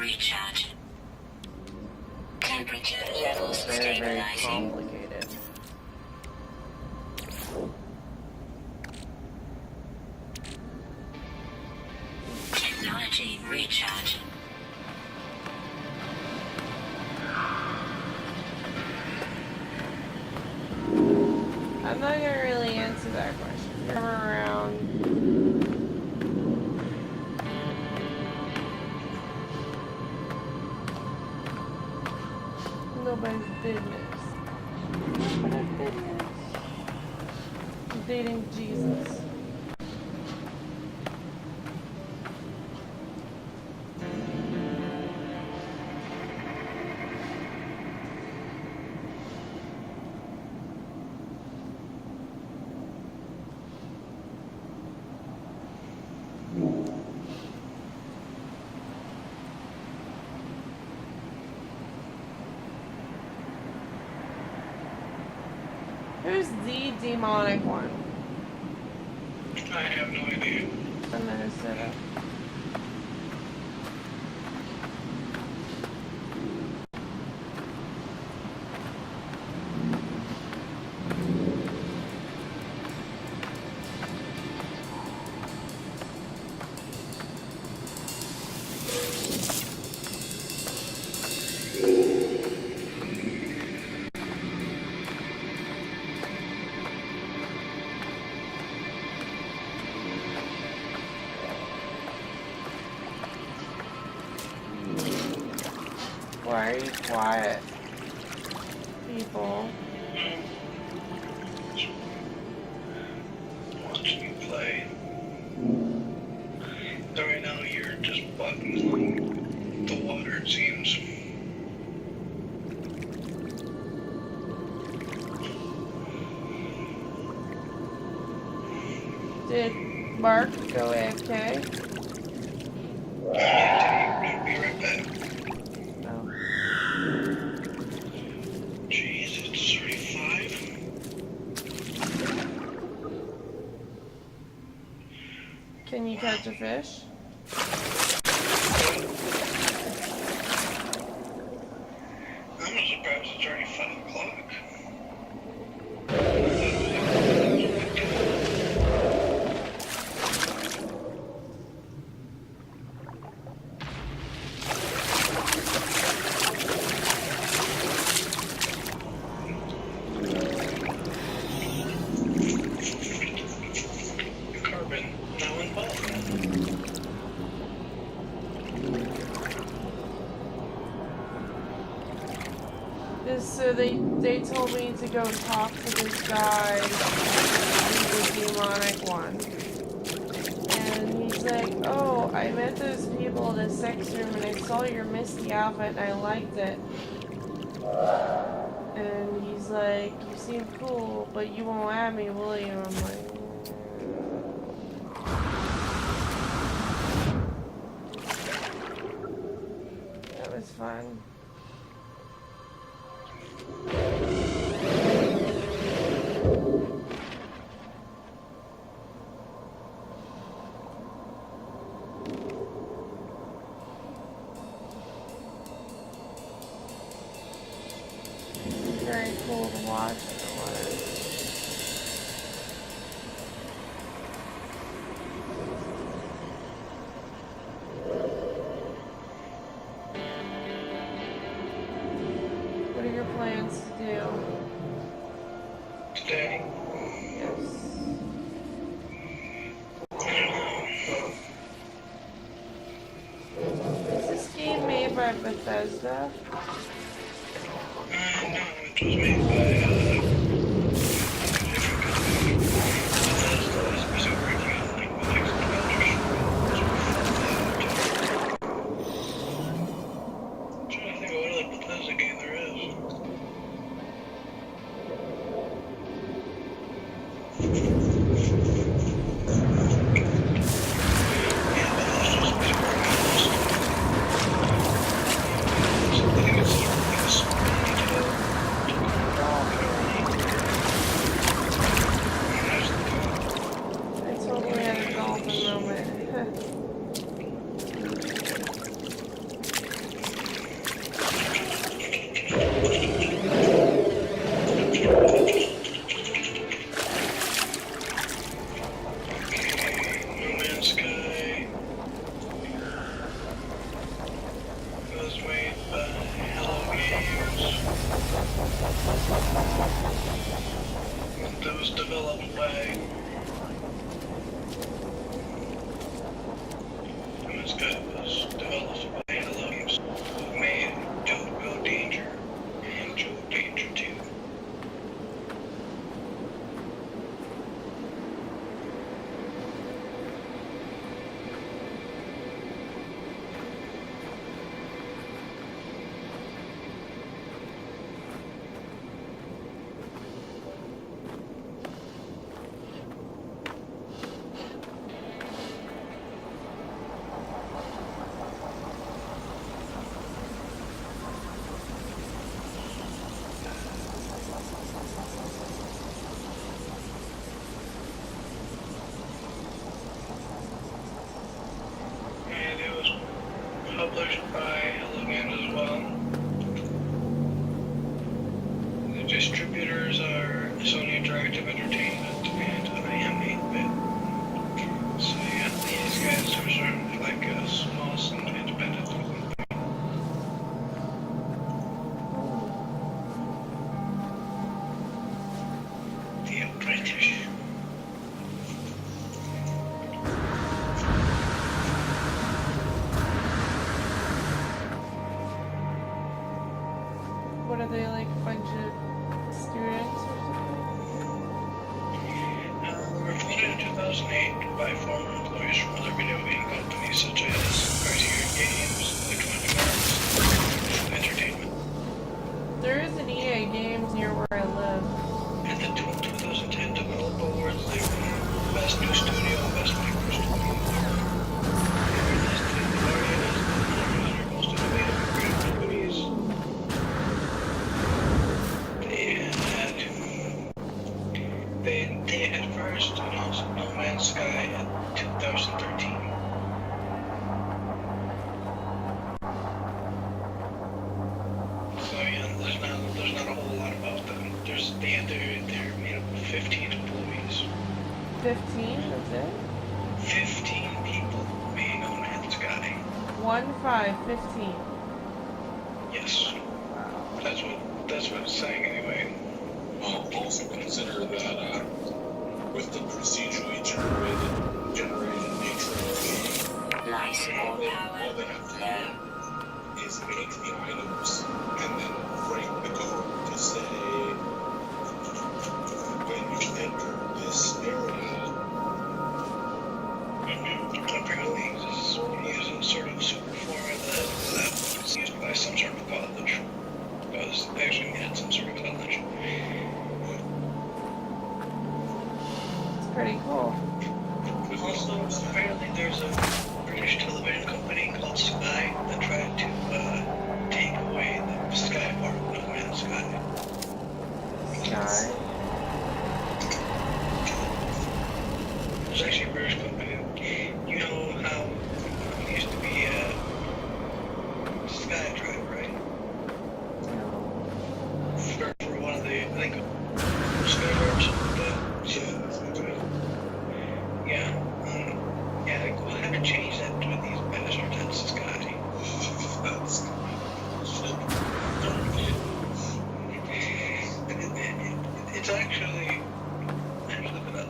Recharge. Temperature levels Very stabilizing. complicated. Technology recharge. I'm not gonna really answer that question. Come around. Nobody's business. Nobody's business. I'm dating Jesus. Who's the demonic one? I have no idea. From Minnesota. Why are you quiet? People. Watching you play. So right now you're just bugging the water, it seems. Did Mark go AFK? Be right back. No. Jeez, it's 35. Can you catch a fish? I'm not surprised it's already 5 o'clock. Carbon now involved. So they told me to go talk to this guy, the demonic one. And he's like, oh, I met those people in the sex room and I saw your Misty outfit and I liked it. And he's like, you seem cool, but you won't have me, will you? I'm like, that was fun. Very cool to watch in the water. What are your plans to do? Today. Yes. Is this game made by Bethesda? No, it was made by a different company. Bethesda is busy working on like the next Avengers. I'm trying to think of what other Bethesda game there is. Yeah, Bethesda's busy working on this. I think it's like a small I totally had a dolphin moment. No Man's Sky was made by Hello Games. That was developed by No Man's Sky was developed by Hello Games, who made Go Danger and Joe Danger 2. And it was published by Hello Games as well. The distributors are Sony Interactive Entertainment and IM 8-Bit. So yeah, these guys are sort of like a small independent company. The British. What are they, like a bunch of students or something? They were founded in 2008 by former employees from other video game companies such as Criterion Games, Electronic Arts, Entertainment. There is an EA Games near where I live. At the 2010 Developer Awards, they won Best New Studio and Best Micro Studio. They were listed in the Guardian as the 100 most innovative and creative companies. They had first announced No Man's Sky in 2013. So yeah, there's not a whole lot about them. They're made up of 15 employees. 15, that's it? 15 people made No Man's Sky. 15. Yes, Wow. that's what it's saying anyway. Also consider that with the procedurally generated nature of the game, Nice all they power. have to do is make the items and then write the code to say when you enter this area. Apparently, this is a sort of super formula that was used by some sort of college. Because they actually needed some sort of college. It's pretty cool. Also, apparently there's a British television company called Sky that tried to take away the Sky part of No Man's Sky. Sky. There's actually a British company. You know how it used to be Sky Drive, right? For one of the, I think, Sky Drive or something like that. Yeah. Yeah, like, we'll have to change that to these bastards at Sky. That's shit. It's actually, I just look it up.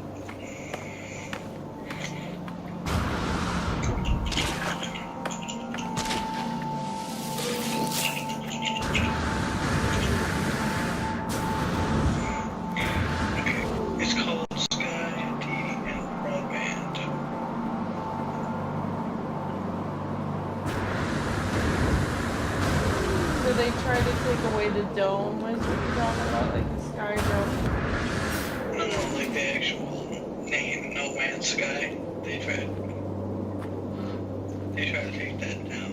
Okay, it's called Sky TV and Broadband. So they try to take away the dome, is what you're talking about, like the Sky Dome. No, like the actual name, No Man's Sky. They tried to take that down.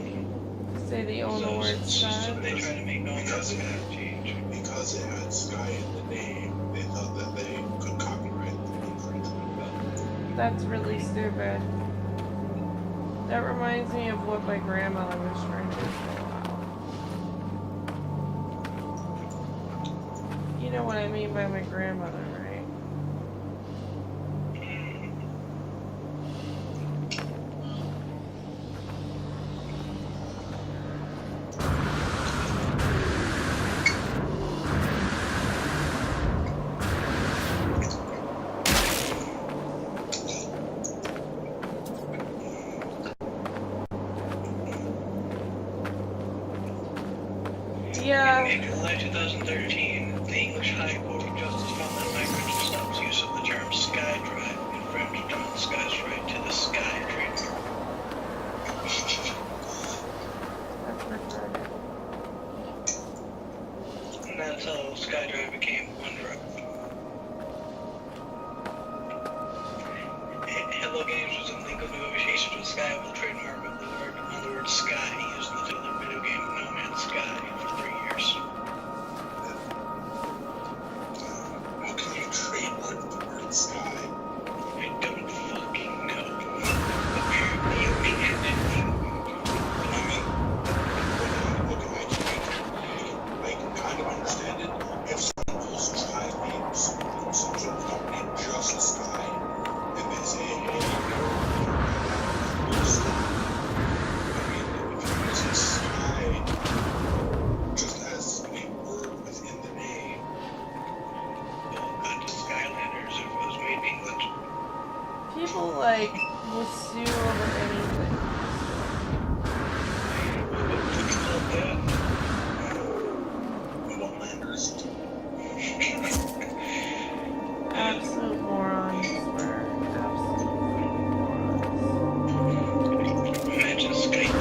Say they own the word So Sky. they tried to make No Man's Sky change. Because it had Sky in the name, they thought that they could copyright the infringement. That's really stupid. That reminds me of what my grandmother was trying to do for a while. You know what I mean by my grandmother, right? Yeah. In July 2013, the English High Court of Justice found that Microsoft's use of the term SkyDrive infringed on Sky's right to the Sky trademark. That's retarded. And that's how SkyDrive became OneDrive. Hello Games was in legal negotiations with Sky over the trademark of the word Sky used in the title of the video game No Man's Sky for 3 years. How can you trademark the word sky? I don't fucking know. You can't. I mean, look, I can kind of understand it. If someone pulls Tribe Games, some sort of company, just the sky, and they say, hey, I mean, if you're using sky just as a word within the name, Well, not to Skylanders if it was made in England. People like will sue over anything. one-landers. Absolute morons were absolute morons. Imagine Skype.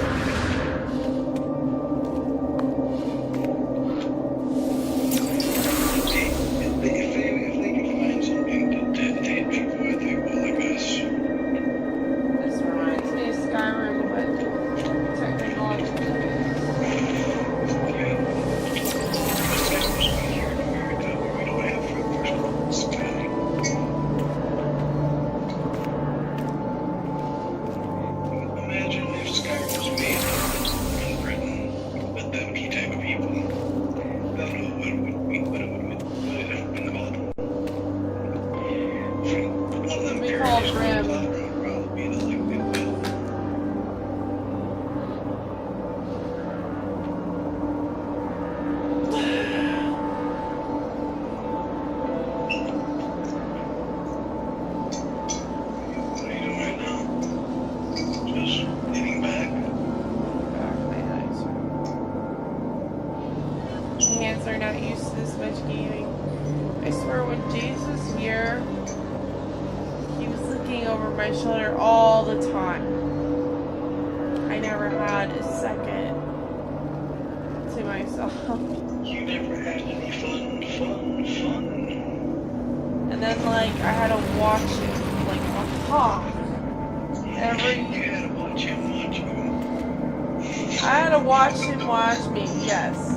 See, if they could find something to avoid, they will, I guess. This reminds me of Skyrim, but technologically. Okay. Skype was here in America where we don't have first world Sky. Imagine if Skyrim was made in Britain with them key type of people. I don't know what it would have been called. From one of them We call parodies Grim. would probably be the like What are you doing right now? Just getting back. Hands are not used to this much gaming. I swear when Jesus was here, he was looking over my shoulder all the time. I never had a second to myself. You never had any fun. And then like I had to watch him like talk. You had to watch him watch you. I had to watch him watch me, yes.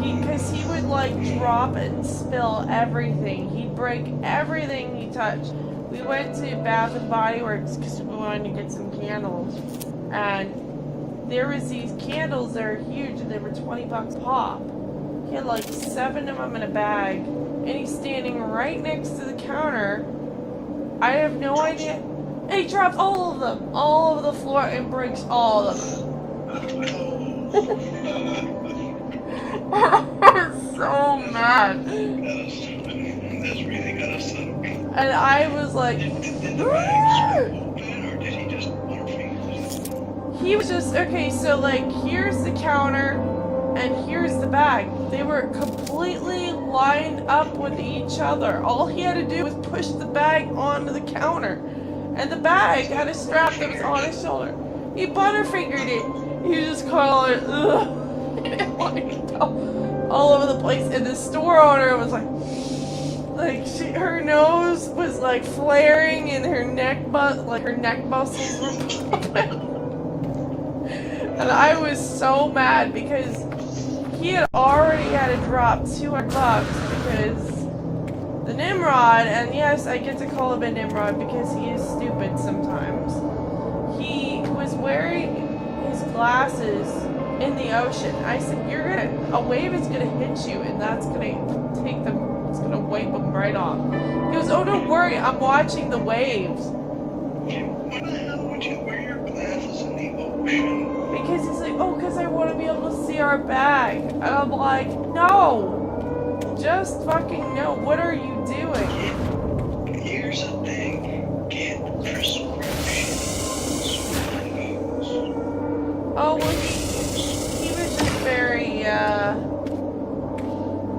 Because he would like drop and spill everything. He'd break everything he touched. We went to Bath and Body Works because we wanted to get some candles. And there was these candles that are huge and they were $20 pop. He had like 7 of them in a bag. And he's standing right next to the counter. I have no idea. And he drops all of them all over the floor and breaks all of them. I was so mad. That's really gotta suck. And I was like, Did the bag open or did he just butterfingers? he was just, okay, so like, here's the counter and here's the bag. They were completely lined up with each other. All he had to do was push the bag onto the counter. And the bag had a strap that was on his shoulder. He butterfingered it. He was just kind of like, ugh. All over the place. And the store owner was like her nose was like flaring and her neck muscles were popping. And I was so mad because he had already had to drop $200 because the Nimrod, and yes, I get to call him a Nimrod because he is stupid sometimes. He was wearing his glasses in the ocean. I said, a wave is gonna hit you and that's gonna take them right off. He goes, oh, don't worry, I'm watching the waves. Why the hell would you wear your glasses in the ocean? Because he's like, oh, because I want to be able to see our bag. And I'm like, no. Just fucking no. What are you doing? Here's the thing. Get prescription swimming goggles. Oh, well, he was just very,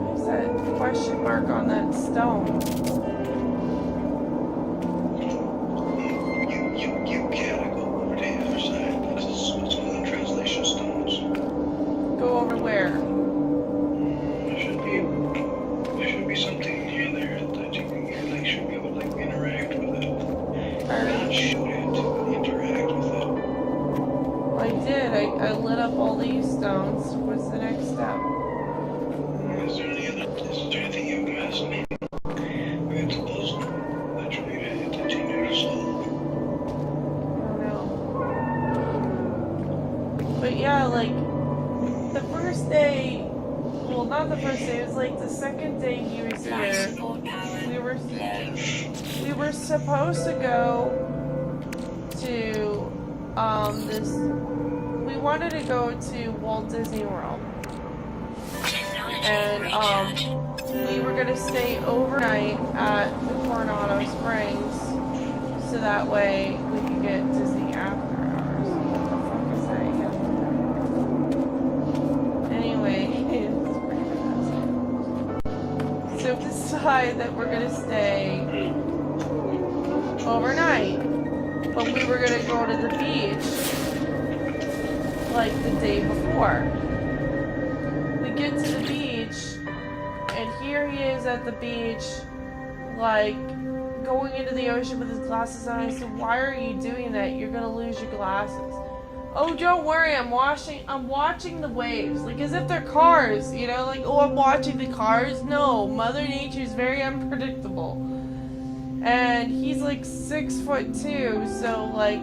what's that question mark on that stone? You gotta go over to the other side. It's one of the translation stones. Go over where? There should be something near there that you can get, like, should be able to, like, interact with it. Not shoot it, interact with it. Well, I did. I lit up all these stones. What's the next step? Is there anything you've missed? We have to puzzle that you need to continue to solve. I don't know. But yeah, like, the first day, well, not the first day, it was like the second day he was Life here. support power. We were supposed to go to, we wanted to go to Walt Disney World. Technology And, recharge. we were gonna stay overnight at the Coronado Springs, so that way we could get Disney after hours. What the fuck is that again? Anyway, it's pretty fantastic. So we decided that we're gonna stay overnight, but we were gonna go to the beach like the day before. We get to the beach, and here he is at the beach, like, going into the ocean with his glasses on. I said, why are you doing that? You're gonna lose your glasses. Oh, don't worry, I'm watching the waves. Like, as if they're cars, you know? Like, oh, I'm watching the cars? No, Mother Nature's very unpredictable. And he's like 6'2", so, like,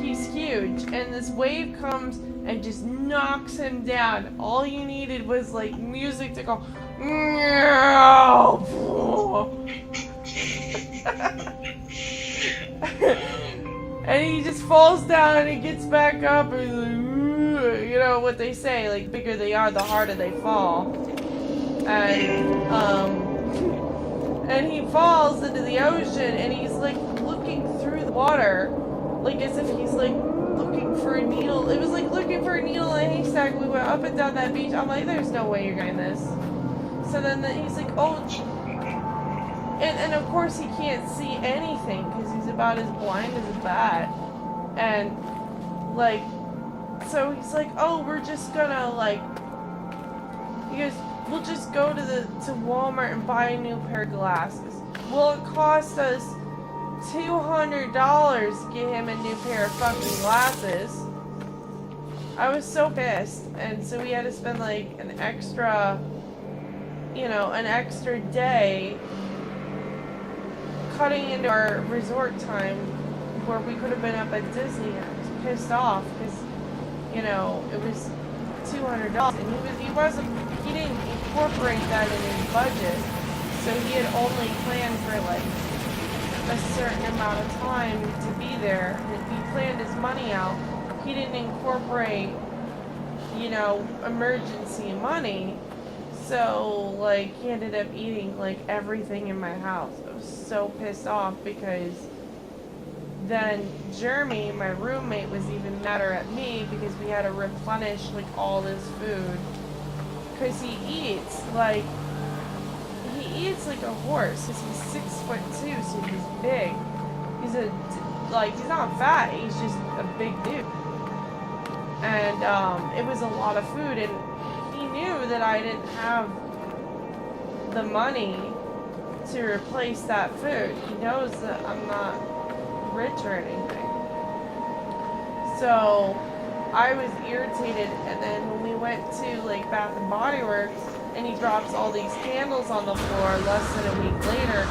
he's huge. And this wave comes and just knocks him down. All you needed was, like, music to go, and he just falls down and he gets back up and he's like, you know what they say, like, bigger they are, the harder they fall. And he falls into the ocean and he's like looking through the water, like as if he's like looking for a needle. It was like looking for a needle in a haystack. We went up and down that beach. I'm like, there's no way you're getting this. So then he's like, oh, and of course he can't see anything because he's about as blind as a bat. And like, so he's like, oh, we're just gonna like, he goes, we'll just go to Walmart and buy a new pair of glasses. Well, it cost us $200 to get him a new pair of fucking glasses. I was so pissed, and so we had to spend like an extra day cutting into our resort time where we could have been up at Disney. I was pissed off because, you know, it was $200, and he didn't incorporate that in his budget, so he had only planned for like a certain amount of time to be there. He planned his money out. He didn't incorporate, you know, emergency money. So, like, he ended up eating, like, everything in my house. I was so pissed off because then Jeremy, my roommate, was even madder at me because we had to replenish, like, all this food. Because he eats like a horse. Because he's 6'2", so he's big. He's not fat, he's just a big dude. And, it was a lot of food, and he knew that I didn't have the money to replace that food. He knows that I'm not rich or anything. So I was irritated, and then when we went to like Bath and Body Works and he drops all these candles on the floor less than a week later,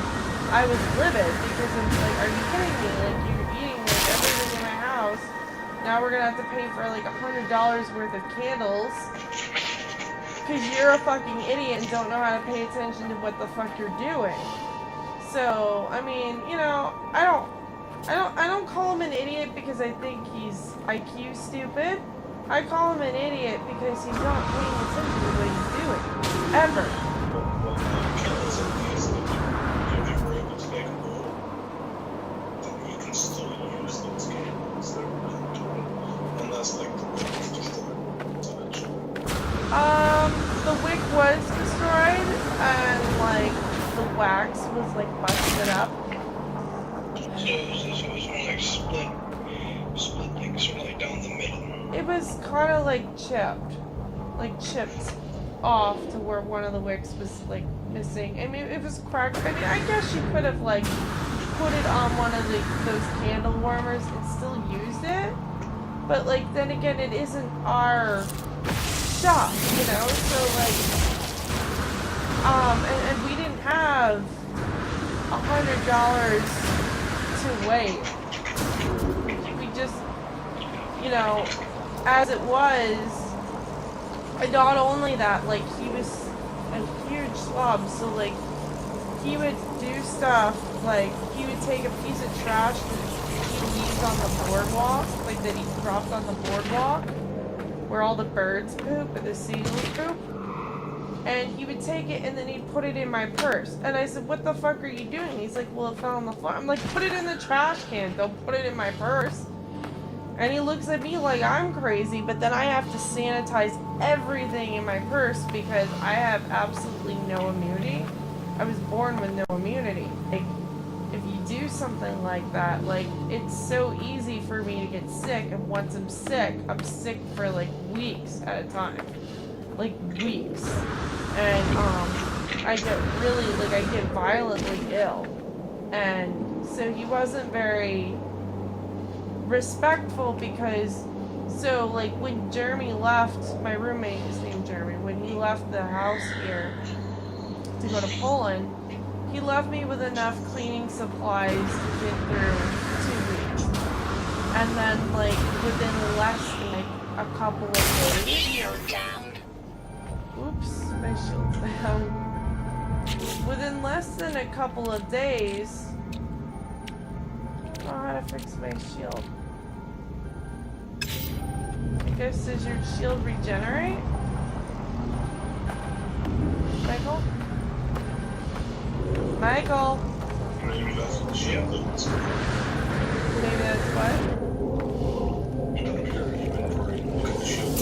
I was livid because I'm like, are you kidding me? Like, you're eating like everything in my house. Now we're gonna have to pay for like $100 worth of candles. Because you're a fucking idiot and don't know how to pay attention to what the fuck you're doing. So, I mean, you know, I don't call him an idiot because I think he's IQ stupid. I call him an idiot because he's not paying attention to what he's doing. Ever. Well, careless in case if you were able to make a move, then you can still use those cables that were not doing, unless like the wick was destroyed. The wick was destroyed and like the wax was like busted up. So it was sort of like split like sort of like down the middle. It was kind of like chipped off to where one of the wicks was like missing. I mean, it was cracked. I mean, I guess you could have like put it on one of those candle warmers and still used it. But like then again, it isn't our shop, you know. So like, and we didn't have $100 to wait. We just, you know. As it was, and not only that, like, he was a huge slob, so, like, he would do stuff, like, he would take a piece of trash that he leaves on the boardwalk, like, that he dropped on the boardwalk, where all the birds poop, and the seagulls poop, and he would take it, and then he'd put it in my purse, and I said, what the fuck are you doing? He's like, well, it fell on the floor. I'm like, put it in the trash can, don't put it in my purse. And he looks at me like I'm crazy, but then I have to sanitize everything in my purse because I have absolutely no immunity. I was born with no immunity. Like, if you do something like that, like, it's so easy for me to get sick, and once I'm sick for like weeks at a time. Like, weeks. And, I get really, like, I get violently ill. And so he wasn't very respectful because, so like when Jeremy left, my roommate is named Jeremy, when he left the house here to go to Poland, he left me with enough cleaning supplies to get through 2 weeks. And then like within less than like a couple of days, Shield down. oops, my shield's down. Within less than a couple of days, I don't know how to fix my shield. I guess, does your shield regenerate? Michael? Michael? Maybe that's what the shield is. Maybe that's what? Look at the shield.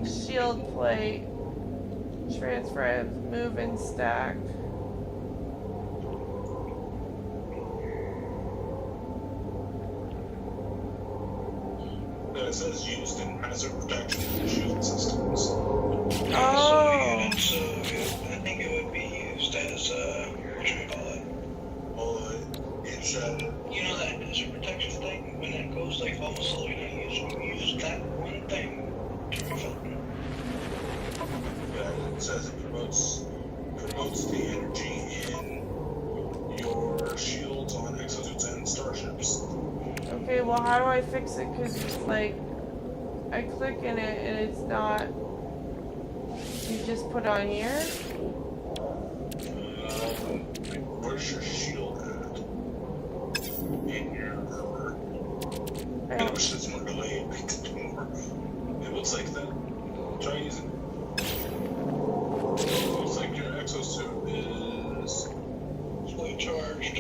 Shield plate. Transfer, move and stack. It says used in hazard protection shield systems. Oh. So I think it would be used as what should we call it? Well, it should. You know that hazard protection thing? When it goes like almost all the way down, you use that one thing to refill it. Yeah, it says it promotes the energy in your shields on exosuits and starships. Okay, well, how do I fix it? Because it's like, I click in it and it's not. You just put on here? Where's your shield at? In your armor. I I don't. wish it's more delayed. It looks like that. Try using it. Looks like your exosuit is Fully charged.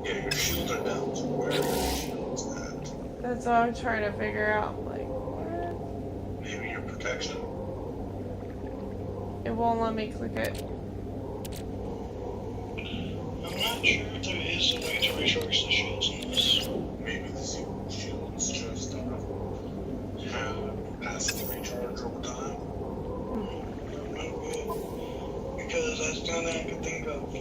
yeah, your shields are down. So where are your shields at? That's all I'm trying to figure out. Like, what? Maybe your protection. It won't let me click it. I'm not sure if there is a way to recharge the shields in this. Maybe the shields just have passive recharge over time. Because that's the only thing I could think of.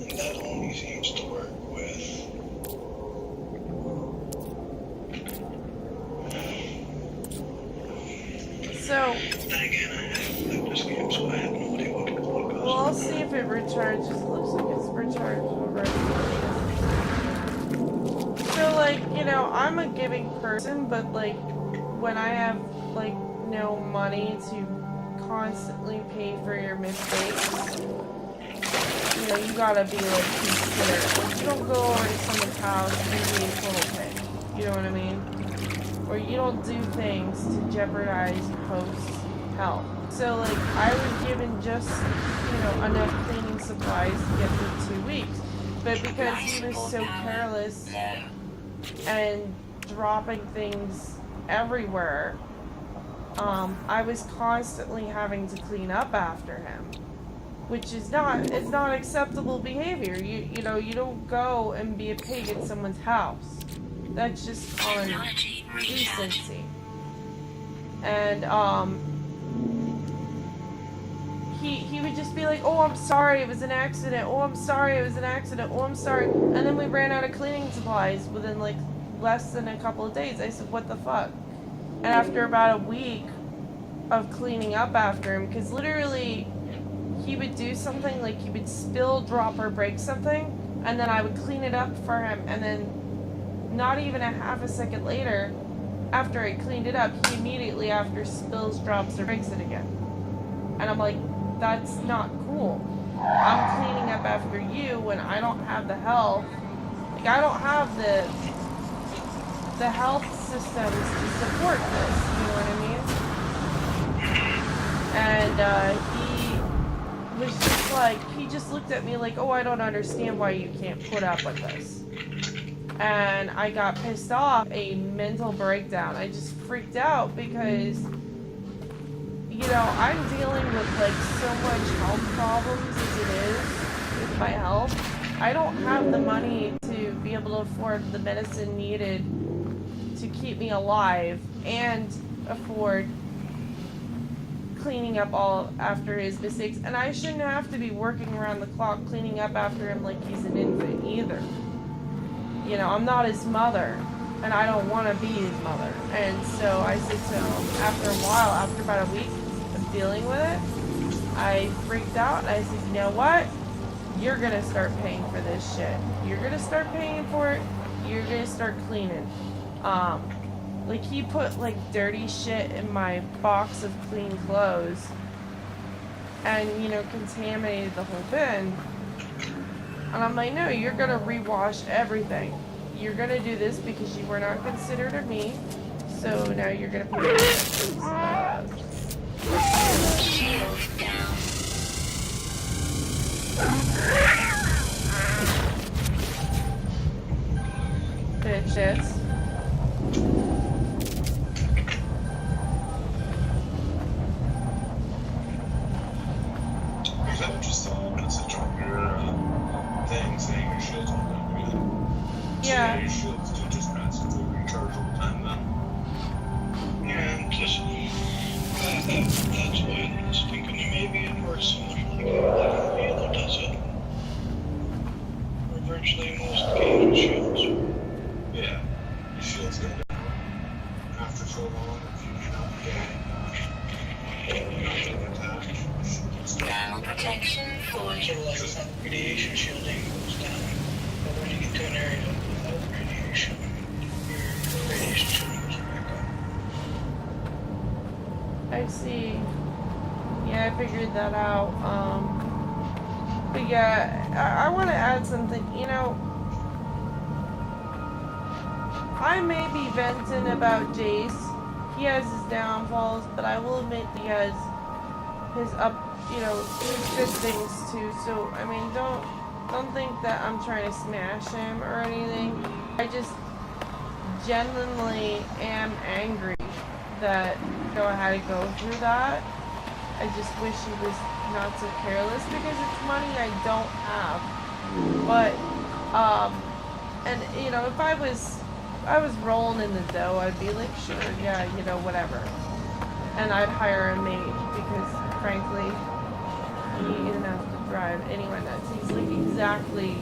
And that only seems to work with. So, Then again, I haven't played this game, so I have no idea what it goes. well, I'll see if it recharges. It looks like it's recharged already. So So, like, you know, I'm a giving person, but, like, when I have, like, no money to constantly pay for your mistakes, you know, you gotta be, like, considerate. Like, you don't go over to someone's house and be a total pig. You know what I mean? Or you don't do things to jeopardize your host's health. So, like, I was given just, you know, enough cleaning supplies to get through 2 weeks. But because he was so careless and dropping things everywhere, I was constantly having to clean up after him, which is it's not acceptable behavior. You know, you don't go and be a pig at someone's house. That's just common decency. And he would just be like, oh, I'm sorry, it was an accident. Oh, I'm sorry, it was an accident. Oh, I'm sorry. And then we ran out of cleaning supplies within, like, less than a couple of days. I said, what the fuck? And after about a week of cleaning up after him, because literally he would do something, like he would spill, drop, or break something, and then I would clean it up for him, and then not even a half a second later, after I cleaned it up, he immediately after spills, drops, or breaks it again. And I'm like, that's not cool. I'm cleaning up after you when I don't have the health. Like, I don't have the health systems to support this, you know what I mean? And he was just like, he just looked at me like, oh, I don't understand why you can't put up with this. And I got pissed off, a mental breakdown. I just freaked out because, you know, I'm dealing with, like, so much health problems as it is with my health. I don't have the money to be able to afford the medicine needed to keep me alive and afford cleaning up all after his mistakes. And I shouldn't have to be working around the clock cleaning up after him like he's an infant either. You know, I'm not his mother, and I don't want to be his mother. And so I said to him, after a while, after about a week of dealing with it, I freaked out, and I said, you know what? You're going to start paying for this shit. You're going to start paying for it. You're going to start cleaning. Like, he put, like, dirty shit in my box of clean clothes and, you know, contaminated the whole bin. And I'm like, no, you're going to rewash everything. You're going to do this because you were not considerate of me. So now you're going to pay for it. Shield down. Bitches. Is that just a message on your thing saying your shield's not that good? Yeah. So your shields do just massively recharge all the time then? Yeah, just that's why I was thinking that maybe it works so much like Halo does it. Or virtually most games shields. Yeah. Your shield's go down after so long if you not getting attacked. Your shield's down. Now protection for Sort of like radiation shielding goes down. But when you get to an area without radiation, your radiation shielding goes back up. I see. Yeah, I figured that out. But yeah, I want to add something. You know, I may be venting about Jace. He has his downfalls, but I will admit he has his his good things too. So I mean, don't think that I'm trying to smash him or anything. I just genuinely am angry that Joe had to go through that. I just wish he was not so careless because it's money I don't have. But and you know, if I was rolling in the dough, I'd be like, sure, yeah, you know, whatever. And I'd hire a maid because, frankly, he didn't have to drive anyone nuts. He's like exactly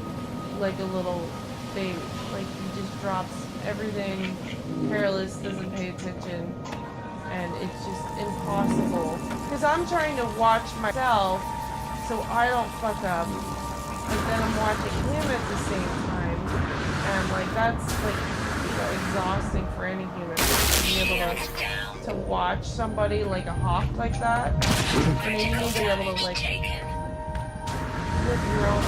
like a little baby. Like, he just drops everything, careless, doesn't pay attention, and it's just impossible. Because I'm trying to watch myself so I don't fuck up, but then I'm watching him at the same time. And like that's like exhausting for any human to be able to watch somebody like a hawk like that. And then you need to be able to like with your own